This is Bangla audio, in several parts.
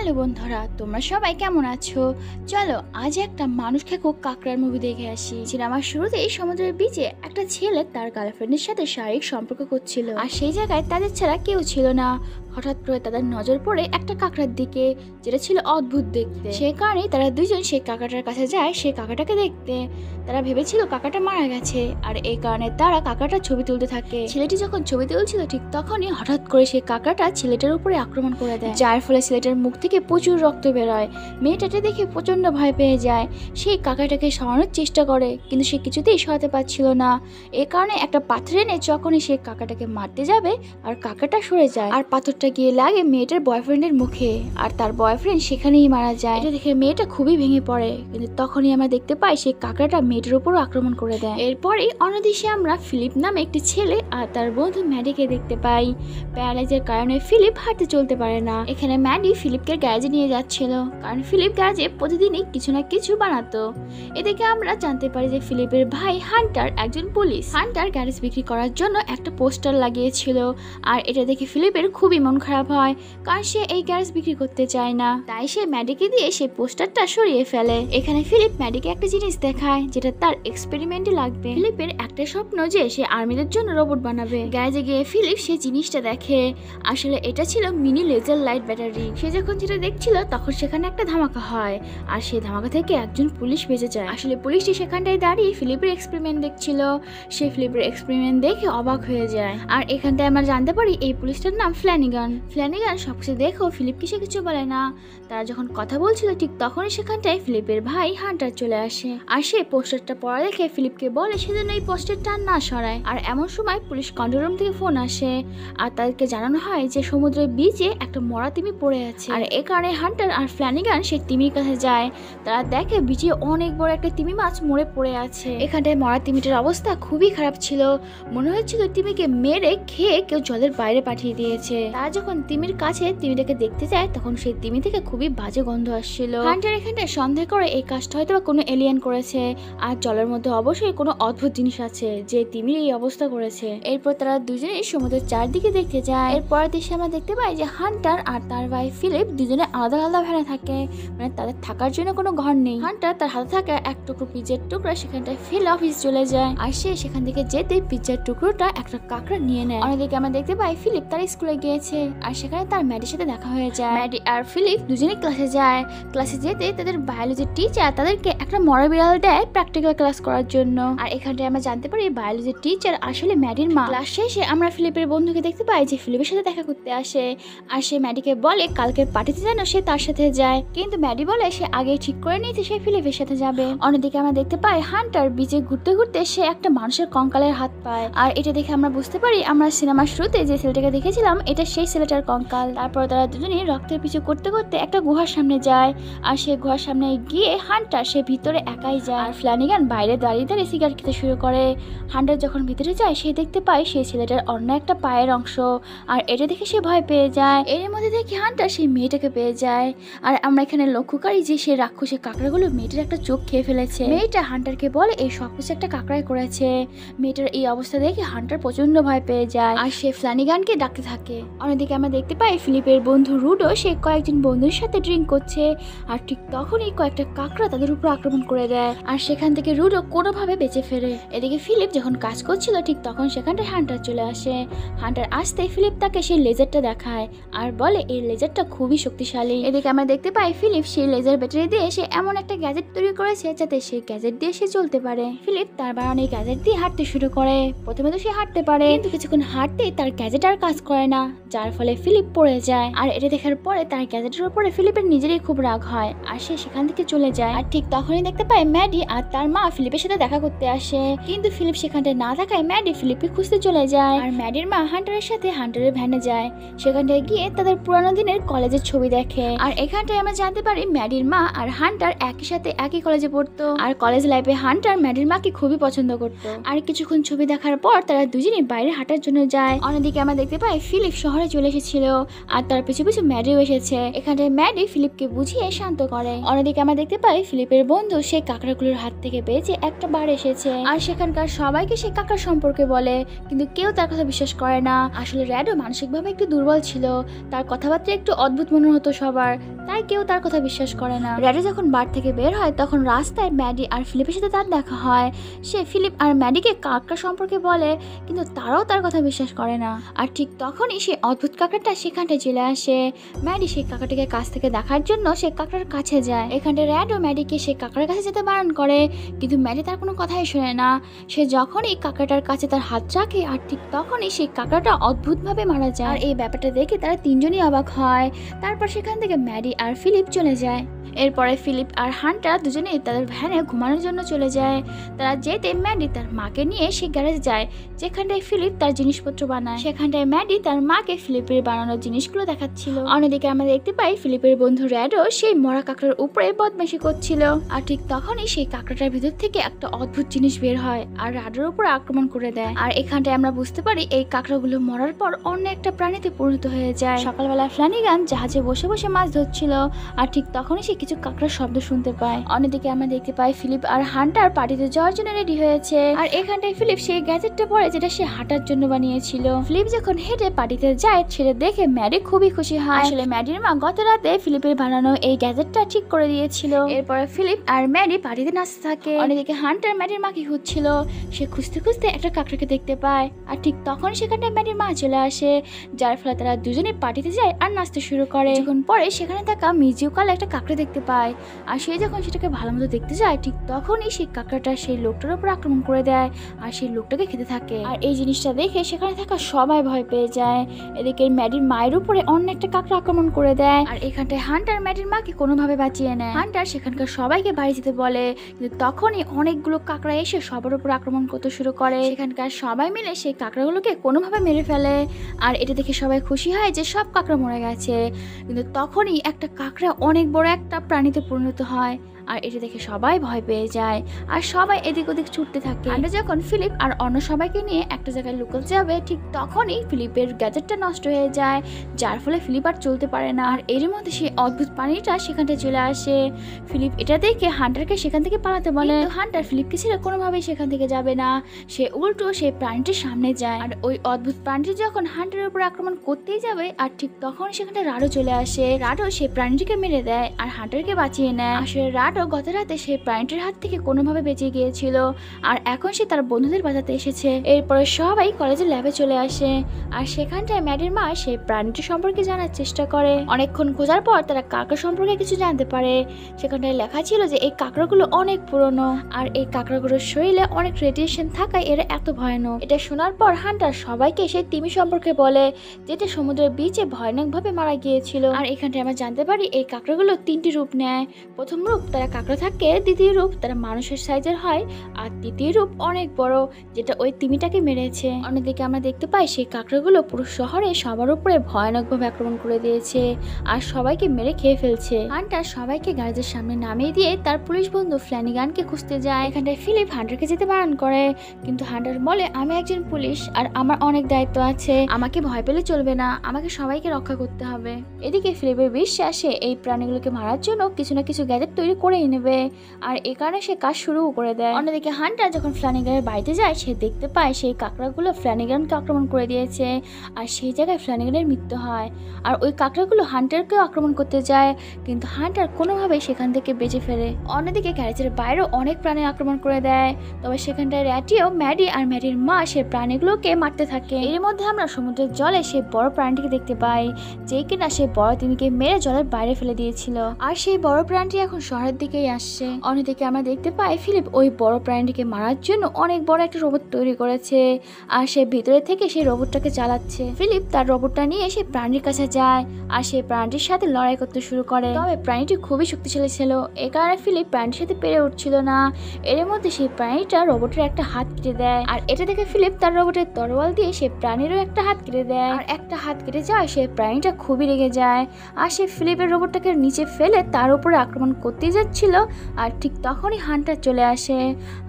হ্যালো বন্ধুরা, তোমরা সবাই কেমন আছো? চলো আজ একটা মানুষ খেকো কাকড়ার মুভি দেখে আসি। সিনেমার শুরুতেই সমুদ্রের বিচে একটা ছেলে তার গার্লফ্রেন্ডের সাথে শারীরিক সম্পর্ক করছিল, আর সেই জায়গায় তাদের ছাড়া কেউ ছিল না। হঠাৎ করে তাদের নজর পড়ে একটা কাকড়ার দিকে, যেটা ছিল অদ্ভুত দেখতে। সেই কারণেই তারা দুজন সেই কাকাটার কাছে যায় সেই কাকাটাকে দেখতে। তারা ভেবেছিল কাকাটা মারা গেছে, আর এই কারণে তারা কাকাটার ছবি তুলতে থাকে। ছেলেটি যখন ছবি তুলছিল ঠিক তখনই হঠাৎ করে সেই কাকাটা ছেলেটার উপরে আক্রমণ করে দেয়, যার ফলে ছেলেটার মুখ থেকে প্রচুর রক্ত বেরোয়। মেয়েটাকে দেখে প্রচন্ড ভয় পেয়ে যায়। সেই কাকাটাকে সরানোর চেষ্টা করে, কিন্তু সে কিছুতেই সরাতে পারছিল না। এ কারণে একটা পাথর এনে যখনই সে কাকাটাকে মারতে যাবে, আর কাকাটা সরে যায়, আর পাথরটা গিয়ে লাগে মেয়েটার বয়ফ্রেন্ডের মুখে, আর তার বয়ফ্রেন্ড সেখানেই মারা যায়। এটা দেখে মেয়েটা খুবই ভেঙে পড়ে, কিন্তু তখনই আমরা দেখতে পাই সেই কাকাটা মেয়েটার উপর আক্রমণ করে দেয়। এরপরে অন্যদিকে আমরা ফিলিপ নামে একটি ছেলে আর তার বন্ধু ম্যাডিকে দেখতে পাই। প্যারালাইজের কারণে ফিলিপ হাঁটতে চলতে পারে না। এখানে ম্যাডি ফিলিপকে গ্যারেজে নিয়ে যাচ্ছিল, কারণ ফিলিপ গ্যারেজে প্রতিদিনই কিছু না কিছু বানাতো। এদিকে আমরা জানতে পারি যে ফিলিপের ভাই হান্টার একজন পুলিশ। হান্টার গ্যারেজ বিক্রি করার জন্য একটা পোস্টার লাগিয়েছিল, আর এটা দেখে ফিলিপের খুবই মন খারাপ হয়, কারণ সে এই গ্যারেজ বিক্রি করতে চায় না। তাই সে ম্যাডিকে দিয়ে সেই পোস্টারটা সরিয়ে ফেলে। এখানে ফিলিপ ম্যাডিকে একটা জিনিস দেখায় যেটা তার এক্সপেরিমেন্টে লাগবে। ফিলিপের একটা স্বপ্ন যে সে আর্মিদের জন্য রোবট বানাবে। গ্যারেজে গিয়ে ফিলিপ সেই জিনিসটা দেখে, আসলে এটা ছিল মিনি লেজার লাইট ব্যাটারি। সে যখন যেটা দেখছিল তখন সেখানে একটা ধামাকা হয়, আর সেই ধামাকা থেকে একজন পুলিশ বেঁচে যায়। আসলে পুলিশটি সেখানটায় দাঁড়িয়ে ফিলিপের এক্সপেরিমেন্ট দেখছিল। সে ফিলিপের এক্সপেরিমেন্ট দেখে অবাক হয়ে যায়, আর এখানটায় আমরা জানতে পারি এই পুলিশটার নাম ফ্ল্যানিগান। ফ্ল্যানিগান সবকিছু দেখো ফিলিপকে সে কিছু বলে না। তারা যখন কথা বলছিল ঠিক তখনই সেখানটায় ফিলিপের ভাই হান্টার চলে আসে, আর সে পোস্টারটা পড়া দেখে ফিলিপকে বলে সেজন্য এই পোস্টারটা না সরায়। আর এমন সময় পুলিশ কন্ট্রোল রুম থেকে ফোন আসে, আর তাদেরকে জানানো হয় যে সমুদ্রের বিচে একটা মরা তিমি পড়ে আছে। আর এ কারণে হান্টার আর ফ্ল্যানিগান সেই তিমির কাছে যায়। তারা দেখে বিচে অনেক বড় একটা তিমি মাছ মরে পড়ে আছে। এখানটায় মরা তিমিটার অবস্থা খুবই খারাপ ছিল, মনে হচ্ছিল তিমিকে মেরে খেয়ে কেউ জলের বাইরে পাঠিয়ে দিয়েছে। তারা যখন তিমির কাছে তিমিটাকে দেখতে যায় তখন সেই তিমি থেকে খুবই বাজে গন্ধ আসছিল। হান্টার এখানটায় সন্দেহ করে এই কাজটা হয়তো বা কোনো এলিয়েন করেছে, আর জলের মধ্যে অবশ্যই কোনো অদ্ভুত জিনিস আছে যে তিমির এই অবস্থা করেছে। এরপর তারা দুজনেই সমুদ্রের চারদিকে দেখতে যায়। এরপর দেশে আমরা দেখতে পাই যে হান্টার আর তার ভাই ফিলিপ দুজনে আলাদা আলাদা ভ্যানে থাকে, মানে তাদের থাকার জন্য কোনো ঘর নেই। হান্টার তার হাতে থাকা এক টুকরো পিজ্জার টুকরা সেখানটায় ফেলে অফিস চলে যায়, আর সে সেখান থেকে যেতে পিজ্জার টুকরোটা একটা কাকড়া নিয়ে নেয়। অন্যদিকে আমরা দেখতে পাই ফিলিপ তার স্কুলে গিয়েছে, আর সেখানে তার ম্যাডির সাথে দেখা হয়ে যায়। ম্যাডি আর ফিলিপ দুজনেই ক্লাসে যায়। ক্লাসে যেতে তাদের বায়োলজির টিচার তাদেরকে একটা মরা বিড়াল দেয় প্র্যাকটিক্যাল ক্লাস করার জন্য, আর এখানটায় আমরা জানতে পারি বায়োলজির টিচার আসলে ম্যাডির মা। ক্লাস শেষে আমরা ফিলিপের বন্ধুকে দেখতে পাই যে ফিলিপের সাথে দেখা করতে আসে, আর সে ম্যাডিকে বলে কালকের পার্টিতে যেন সে তার সাথে যায়, কিন্তু ম্যাডি বলে সে আগে ঠিক করে নিয়েছে সে ফিলিপের সাথে যাবে। অন্যদিকে আমরা দেখতে পাই হান্টার বিচে ঘুরতে ঘুরতে সে একটা মানুষের কঙ্কালের হাত পায়, আর এটা দেখে আমরা বুঝতে পারি আমরা সিনেমার শুরুতে যে ছেলেটাকে দেখেছিলাম এটা সেই ছেলেটার কঙ্কাল। তারপর তারা দুজনেই রক্তের পিছু করতে করতে একটা গুহার সামনে যায়, আর সেই গুহার সামনে গিয়ে হান্টার সে ভিতরে একাই যায়, আর ফ্ল্যানিগান বাইরে দাঁড়িয়ে দাঁড়িয়ে সিগারেট খেতে শুরু করে। হান্টার যখন ভিতরে যায় সে দেখতে পায় সেই ছেলেটার অন্য একটা পায়ের অংশ, আর এটা দেখে সে ভয় পেয়ে যায়। এর মধ্যে দেখি হান্টার সেই মেয়েটাকে পেয়ে যায়, আর আমরা এখানে লক্ষ্য করি যে সেই রাক্ষসের কাঁকড়াগুলো মেয়েটার একটা চোখ খেয়ে ফেলেছে। মেয়েটা হান্টারকে বলে এই সবকিছু একটা কাঁকড়াই করেছে। মেয়েটার এই অবস্থা দেখে হান্টার প্রচন্ড ভয় পেয়ে যায়, আর সে ফ্ল্যানিগানকে ডাকতে থাকে। অন্যদিকে আমরা দেখতে পাই ফিলিপের বন্ধু রুডো সে কয়েকজন বন্ধুর সাথে ড্রিঙ্ক করছে, আর ঠিক তখনই কয়েকটা কাঁকড়া তাদের উপর আক্রমণ করে দেয়, আর সেখান থেকে রুডো কোনোভাবে বেঁচে ফেরে। এদিকে ফিলিপ যখন কাজ করছিল ঠিক তখন সেখানটায় হান্টার চলে আসে। হান্টার আসতে ফিলিপ তাকে সেই লেজারটা দেখায়, আর বলে এই লেজারটা খুবই শক্তিশালী। এদিকে আমরা দেখতে পাই ফিলিপ সেই লেজার ব্যাটারি দিয়ে সে এমন একটা গ্যাজেট তৈরি করেছে যাতে সেই গ্যাজেট দিয়ে সে চলতে পারে। ফিলিপ তার বানানো এই গ্যাজেট দিয়ে হাঁটতে শুরু করে। প্রথমে তো সে হাঁটতে পারে, কিন্তু কিছুক্ষণ হাঁটতে তার গ্যাজেট আর কাজ করে না, যার ফলে ফিলিপ পড়ে যায়। আর এটা দেখার পরে তার গ্যাজেটের উপরে ফিলিপের নিজেরই খুব রাগ হয়, আর সে সেখান থেকে চলে যায়। আর ঠিক তখনই দেখতে পাই ম্যাডি আর তার মা ফিলিপের সাথে দেখা করতে আসে, কিন্তু ফিলিপ সেখানটায় না থাকায় ম্যাডি ফিলিপকে খুঁজতে চলে যায়, আর ম্যাডির মা হান্টারের সাথে হান্টারের ভ্যানে যায়। সেখানটায় গিয়ে তাদের পুরানো দিনের কলেজের ছবি দেখে, আর এখানটায় আমরা জানতে পারি ম্যাডির মা আর হান্টার একই সাথে একই কলেজে পড়তো, আর কলেজ লাইফে হান্টার ম্যাডির মাকে খুবই পছন্দ করতো। আর কিছুক্ষণ ছবি দেখার পর তারা দুজনেই বাইরে হাঁটার জন্য যায়। অন্যদিকে আমরা দেখতে পাই ফিলিপ শহরে চলে এসেছিল আর তার পিছু পিছু ম্যাডিও এসেছে। এখানে ম্যাডি ফিলিপকে বুঝিয়ে শান্ত করে। অন্যদিকে আমরা দেখতে পাই ফিলিপের বন্ধু সেই কাঁকড়াগুলোর হাত থেকে বেঁচে একটা বার এসেছে আর সেখানকার সবাইকে সেই কাঁকড়া সম্পর্কে বলে, কিন্তু কেউ তার কথা বিশ্বাস করে না। আসলে র্যাডও মানসিকভাবে একটু দুর্বল ছিল, তার কথাবার্তা একটু অদ্ভুত মনে হতো সবার, তাই কেউ তার কথা বিশ্বাস করে না। র্যাডো যখন বার থেকে বের হয় তখন রাস্তায় ম্যাডি আর ফিলিপের সাথে তার দেখা হয়। সে ফিলিপ আর ম্যাডিকে কাঁকড়া সম্পর্কে বলে, কিন্তু তারাও তার কথা বিশ্বাস করে না। আর ঠিক তখনই সেই অদ্ভুত কাঁকড়াটা সেখানটায় চলে আসে। ম্যাডি সেই কাঁকড়াটিকে কাছ থেকে দেখার জন্য সে কাঁকড়ার কাছে যায়। এখানে র্যাডো ম্যাডিকে সেই কাঁকড়ার কাছে যেতে বারণ করে, কিন্তু ম্যাডি তার কোনো কথাই শোনে না। সে যখনই কাঁকড়াটার কাছে তার হাত রাখে আর ঠিক তখনই সেই কাঁকড়াটা অদ্ভুতভাবে মারা যায়। আর এই ব্যাপারটা দেখে তারা তিনজনই অবাক হয়। তারপর সেখান থেকে ম্যাডি আর ফিলিপ চলে যায়। এরপরে ফিলিপ আর হান্টার দুজনেই তাদের ভ্যানে ঘুমানোর জন্য চলে যায়। তারা যেতে ম্যাডি তার মাকে নিয়ে সে গ্যারেজে যায় যেখানটায় ফিলিপ তার জিনিসপত্র বানায়। সেখানটায় ম্যাডি তার মাকে ফিলিপের বানানোর জিনিসগুলো দেখাচ্ছিল। অন্যদিকে আমরা দেখতে পাই ফিলিপের বন্ধু র্যাডো সেই মরা কাঁকড়ার উপরে বদমাইশি করছিল। আর ঠিক তখনই সেই কাঁকড়াটার ভিতর থেকে একটা অদ্ভুত জিনিস বের হয় আর র্যাডোর উপর আক্রমণ করে দেয়। আর এখানটায় আমরা বুঝতে পারি এই কাঁকড়াগুলো মরার পর অন্য একটা প্রাণীতে পরিণত হয়ে যায়। সকালবেলা ফ্ল্যানিগান জাহাজে বসে বসে মাছ ধরছিল আর ঠিক তখনই সে কিছু কাঁকড়ার শব্দ শুনতে পায়। অন্যদিকে আমরা দেখতে পাই ফিলিপ আর হান্টার পার্টিতে যাওয়ার জন্য রেডি হয়েছে। আর এখানটায় ফিলিপ সেই গ্যাজেটটা পরে যেটা সে হাঁটার জন্য বানিয়েছিল। ফিলিপ যখন হেঁটে পার্টিতে যায় সেটা দেখে ম্যাডি খুবই খুশি হয়। আসলে ম্যাডির মা গত রাতে ফিলিপের বানানো এই গ্যাজেটটা ঠিক করে দিয়েছিল। এরপরে ফিলিপ আর ম্যাডি পার্টিতে নাচতে থাকে। অন্যদিকে হান্টার ম্যাডির মাকে খুঁজছিল। সে খুঁজতে খুঁজতে একটা কাঁকড়াকে দেখতে পায় আর ঠিক তখন সেখানটায় ম্যাডির মা চলে আসে, যার ফলে তারা দুজনে পার্টিতে যায় আর নাচতে শুরু করে। যখন পরে সেখানে থাকা মিউজিক্যাল একটা কাঁকড়া দেখতে পায় আর সে যখন সেটাকে ভালো মতো দেখতে যায় ঠিক তখনই সেই কাঁকড়াটা সেই লোকটার উপর আক্রমণ করে দেয় আর সেই লোকটাকে খেতে থাকে। আর এই জিনিসটা দেখে সেখানে থাকা সবাই ভয় পেয়ে যায়। এদিকে ম্যাডির মায়ের উপরে অন্য একটা কাঁকড়া আক্রমণ করে দেয় আর এখানটায় হান্টার ম্যাডির মাকে কোনোভাবে বাঁচিয়ে নেয়। হান্টার সেখানকার সবাইকে বাড়ি যেতে বলে, কিন্তু তখনই অনেকগুলো কাঁকড়া এসে সবার উপর আক্রমণ করতে শুরু করে। সেখানকার সবাই মিলে সেই কাঁকড়াগুলোকে কোনোভাবে মেরে ফেলে আর এটা দেখে সবাই খুশি হয় যে সব কাঁকড়া মরে গেছে। কিন্তু তখনই একটা কাঁকড়া অনেক বড় একটা প্রাণীতে পরিণত হয় আর এটা দেখে সবাই ভয় পেয়ে যায় আর সবাই এদিক ওদিক ছুটতে থাকে। আর যখন ফিলিপ আর অন্য সবাইকে নিয়ে একটা জায়গায় লুকোতে যাবে ঠিক তখনই ফিলিপের গ্যাজেটটা নষ্ট হয়ে যায়, যার ফলে ফিলিপ আর চলতে পারে না। আর এর মধ্যে সেই অদ্ভুত প্রাণীটা সেখানটায় চলে আসে। ফিলিপ এটা দেখে হান্টারকে সেখান থেকে পালাতে বলে, হান্টার ফিলিপকে ছেড়ে কোনোভাবেই সেখান থেকে যাবে না। সে উল্টো সেই প্রাণীটির সামনে যায় আর ওই অদ্ভুত প্রাণীটি যখন হান্টারের উপর আক্রমণ করতেই যাবে আর ঠিক তখন সেখানটা রাডো চলে আসে। রাডো সেই প্রাণীটিকে মেরে দেয় আর হান্টারকে বাঁচিয়ে নেয়। আসলে রাডো গত রাতে সেই প্রাণীটির হাত থেকে কোনোভাবে বেঁচে গিয়েছিল আর এখন সে তার বন্ধুদের বাঁচাতে এসেছে। এরপরে সবাই কলেজের ল্যাবে চলে আসে আর সেখানটায় ম্যাডির মা সেই প্রাণীটি সম্পর্কে জানার চেষ্টা করে। অনেকক্ষণ খোঁজার পর তারা কাঁকড়া সম্পর্কে কিছু জানতে পারে। সেখানটায় লেখা ছিল যে এই কাঁকড়াগুলো অনেক পুরনো আর এই কাঁকড়াগুলোর শরীরে অনেক রেডিয়েশন থাকায় এরা এত ভয়ানক। এটা শোনার পর হান্টার সবাইকে সেই তিমি সম্পর্কে বলে যেটা সমুদ্রের বিচে ভয়ানকভাবে মারা গিয়েছিল। আর এখানটায় আমরা জানতে পারি এই কাঁকড়াগুলো তিনটি রূপ নেয়। প্রথম রূপ তারা কাঁকড়া থাকে, দ্বিতীয় রূপ তারা মানুষের সাইজের হয় আর তৃতীয় রূপ অনেক বড় যেটা ওই তিমিটাকে মেরেছে। অন্যদিকে আমরা দেখতে পাই সেই কাঁকড়াগুলো পুরো শহরে সবার উপরে ভয়ানকভাবে আক্রমণ করে দিয়েছে আর সবাইকে মেরে খেয়ে ফেলছে। হান্টার সবাইকে গাড়িদের সামনে নামিয়ে দিয়ে তার পুলিশ বন্ধু ফ্ল্যানিগানকে খুঁজতে যায়। এখানটায় ফিলিপ হান্টারকে যেতে বারণ করে, কিন্তু হান্টার বলে আমি একজন পুলিশ আর আমার অনেক দায়িত্ব আছে, আমাকে ভয় পেলে চলবে না, আমাকে সবাইকে রক্ষা করতে হবে। এদিকে ফিলিপের বিশ্বাসে এই প্রাণীগুলোকে মারার জন্য কিছু না কিছু গ্যাজেট তৈরি করেই নেবে আর এ কারণে সে কাজ শুরু করে দেয়। অন্যদিকে হান্টার যখন ফ্ল্যানিগানের বাড়িতে যায় সে দেখতে পায় সেই কাঁকড়াগুলো ফ্ল্যানিগানকে আক্রমণ করে দিয়েছে আর সেই জায়গায় ফ্ল্যানিগানের মৃত্যু হয়। আর ওই কাঁকড়াগুলো হান্টারকেও আক্রমণ করতে যায়, কিন্তু হান্টার কোনোভাবেই সেখান থেকে বেঁচে ফেরে। অন্যদিকে গ্যারেজের বাইরেও অনেক প্রাণী আক্রমণ করে দেয়, তবে সেখানটায় র্যাটিও ম্যাডি আর ম্যাডির মা সে প্রাণীগুলোকে মারতে থাকে। এর মধ্যে আমরা সমুদ্রের জলে সেই বড় প্রাণীটিকে দেখতে পাই যে কিনা সেই বড় তিমিকে মেরে জলের বাইরে ফেলে দিয়েছিল আর সেই বড় প্রাণীটি এখন শহরের দিকেই আসছে। অন্যদিকে আমরা দেখতে পাই ফিলিপ ওই বড় প্রাণীটিকে মারার জন্য অনেক বড় একটা রোবট তৈরি করেছে আর সে ভিতরে থেকে সেই রোবটটাকে চালাচ্ছে। ফিলিপ তার রোবটটা নিয়ে সেই প্রাণীর কাছে যায় আর সেই প্রাণীটির সাথে লড়াই করতে শুরু করে, তবে প্রাণীটি খুবই শক্তিশালী ছিল। এ কারণে ফিলিপ প্রাণীর সাথে পেরে উঠছিল না। এর মধ্যে সেই প্রাণীটা রোবটের একটা হাত কেটে দেয় আর এটা দেখে ফিলিপ তার রোবটের তরোয়াল দিয়ে সেই প্রাণীরও একটা হাত কেটে দেয় আর একটা হাত কেটে যায় সেই প্রাণীটা খুবই রেগে যায় আর সে ফিলিপের রোবটটাকে নিচে ফেলে তার উপরে আক্রমণ করতে যাচ্ছে করছিল আর ঠিক তখনই হান্টার চলে আসে।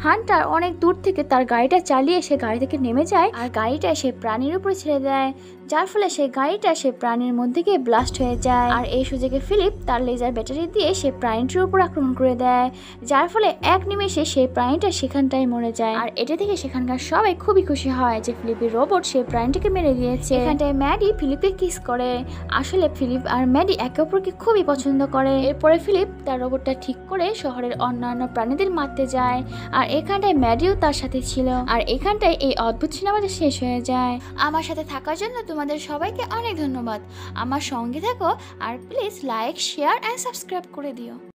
হান্টার অনেক দূর থেকে তার গাড়িটা চালিয়ে সে গাড়ি থেকে নেমে যায় আর গাড়িটা সে প্রাণীর উপরে ছেড়ে দেয়, যার ফলে সেই গাড়িটা সে প্রাণীর মধ্যে গিয়ে ব্লাস্ট হয়ে যায়। আর এই সুযোগে ফিলিপ তার লেজার ব্যাটারি দিয়ে সে প্রাণীটির উপর আক্রমণ করে দেয়, যার ফলে এক নিমেষে সেই প্রাণীটা সেখানটাই মরে যায়। আর এটা থেকে সেখানকার সবাই খুবই খুশি হয় যে ফিলিপের রোবট সেই প্রাণীটিকে মেরে দিয়েছে। এখানটায় ম্যাডি ফিলিপকে কিস করে। আসলে ফিলিপ আর ম্যাডি একে অপরকে খুবই পছন্দ করে। এরপরে ফিলিপ তার রোবটটা ঠিক করে শহরের অন্যান্য প্রাণীদের মারতে যায় আর এখানটায় ম্যাডিও তার সাথে ছিল। আর এখানটায় এই অদ্ভুত সিনেমাটা শেষ হয়ে যায়। আমার সাথে থাকার জন্য তোমাদের সবাইকে অনেক ধন্যবাদ। আমার সঙ্গে থাকো আর please like, share and subscribe করে দিও।